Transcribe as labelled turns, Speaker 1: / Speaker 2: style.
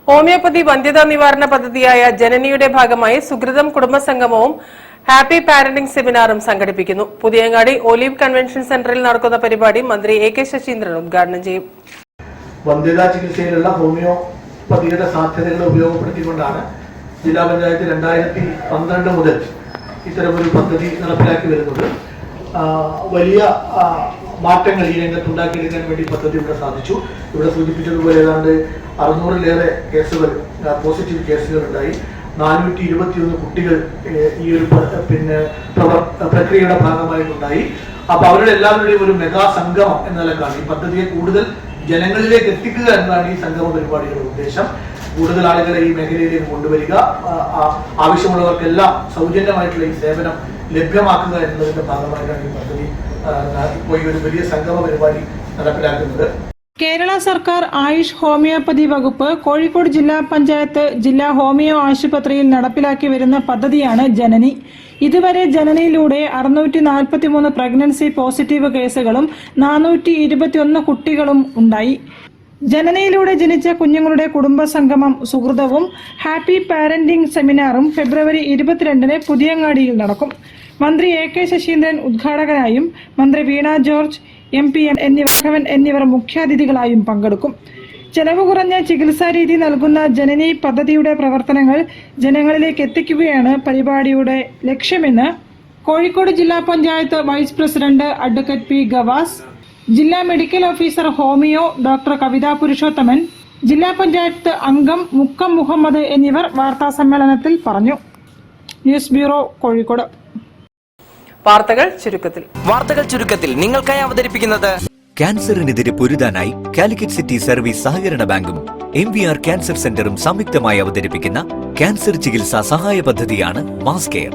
Speaker 1: Homeopathy വന്ധ്യതാ നിവാരണ പദ്ധതിയായ ജനനിയുടെ ഭാഗമായി സുകൃതം കുടുംബസംഗമവും ഹാപ്പി പാരന്റിംഗ് സെമിനാറും സംഘടിപ്പിക്കുന്നു. പുതിയങ്ങാടി ഒലീവ് കൺവെൻഷൻ സെന്ററിൽ നടക്കുന്ന പരിപാടി മന്ത്രി എ കെ ശശീന്ദ്രൻ ഉദ്ഘാടനം ചെയ്യും.
Speaker 2: വന്ധ്യതാ ചികിത്സയിലുള്ള ഹോമിയോപ്പതിയുടെ സാധ്യതകൾ ഉപയോഗപ്പെടുത്തിക്കൊണ്ടാണ് ജില്ലാ പഞ്ചായത്ത് 2012 മുതൽ ഇത്തരമൊരു പദ്ധതി നടപ്പിലാക്കി വരുന്നത്. വലിയ മാറ്റങ്ങൾ ഈ രംഗത്തുണ്ടാക്കിയെടുക്കാൻ വേണ്ടി പദ്ധതി ഇവിടെ സാധിച്ചു. ഇവിടെ സൂചിപ്പിച്ചതുപോലെ ഏതാണ്ട് 600-ലേറെ കേസുകൾ, പോസിറ്റീവ് കേസുകൾ ഉണ്ടായി. 421 കുട്ടികൾ ഈ ഒരു പ്രക്രിയയുടെ ഭാഗമായിട്ടുണ്ടായി. അപ്പൊ അവരുടെ എല്ലാവരുടെയും ഒരു മെഗാ സംഗമം എന്ന നിലക്കാണ് ഈ പദ്ധതിയെ കൂടുതൽ ജനങ്ങളിലേക്ക് എത്തിക്കുക എന്നതാണ് ഈ സംഗമ പരിപാടിയുടെ ഉദ്ദേശം. കൂടുതൽ ആളുകളെ ഈ മേഖലയിലേക്ക് കൊണ്ടുവരിക, ആവശ്യമുള്ളവർക്കെല്ലാം സൗജന്യമായിട്ടുള്ള ഈ സേവനം ലഭ്യമാക്കുക എന്നതിന്റെ ഭാഗമായിട്ടാണ് ഈ പദ്ധതി ഇപ്പോൾ ഈ ഒരു വലിയ സംഗമ പരിപാടി നടപ്പിലാക്കുന്നത്.
Speaker 3: കേരള സർക്കാർ ആയുഷ് ഹോമിയോപ്പതി വകുപ്പ് കോഴിക്കോട് ജില്ലാ പഞ്ചായത്ത് ജില്ലാ ഹോമിയോ ആശുപത്രിയിൽ നടപ്പിലാക്കി വരുന്ന പദ്ധതിയാണ് ജനനി. ഇതുവരെ ജനനിയിലൂടെ 643 പ്രഗ്നൻസി പോസിറ്റീവ് കേസുകളും 421 കുട്ടികളും ഉണ്ടായി. ജനനയിലൂടെ ജനിച്ച കുഞ്ഞുങ്ങളുടെ കുടുംബസംഗമം സുഹൃതവും ഹാപ്പി പാരന്റിംഗ് സെമിനാറും ഫെബ്രുവരി 22-ന് പുതിയങ്ങാടിയിൽ നടക്കും. മന്ത്രി എ കെ ശശീന്ദ്രൻ ഉദ്ഘാടകനായും മന്ത്രി വീണ ജോർജ് MP എന്നിവർ മുഖ്യാതിഥികളായും പങ്കെടുക്കും. ചെലവ് കുറഞ്ഞ ചികിത്സാരീതി നൽകുന്ന ജനനി പദ്ധതിയുടെ പ്രവർത്തനങ്ങൾ ജനങ്ങളിലേക്ക് എത്തിക്കുകയാണ് പരിപാടിയുടെ ലക്ഷ്യമെന്ന് കോഴിക്കോട് ജില്ലാ panchayat vice president advocate P Gavas, ജില്ലാ medical officer homeo doctor Kavitha Purushothaman, ജില്ലാ പഞ്ചായത്ത് അംഗം മുക്കം മുഹമ്മദ് എന്നിവർ വാർത്താസമ്മേളനത്തിൽ പറഞ്ഞു. News bureau, Kozhikode.
Speaker 1: വാർത്തകൾ ചുരുക്കത്തിൽ
Speaker 4: നിങ്ങൾക്കായി അവതരിപ്പിക്കുന്നത് ക്യാൻസറിനെതിരെ പൊരുതാനായി കാലിക്കറ്റ് സിറ്റി സർവീസ് സഹകരണ ബാങ്കും MVR ക്യാൻസർ സെന്ററും സംയുക്തമായി അവതരിപ്പിക്കുന്ന ക്യാൻസർ ചികിത്സാ സഹായ പദ്ധതിയാണ് മാസ് കെയർ.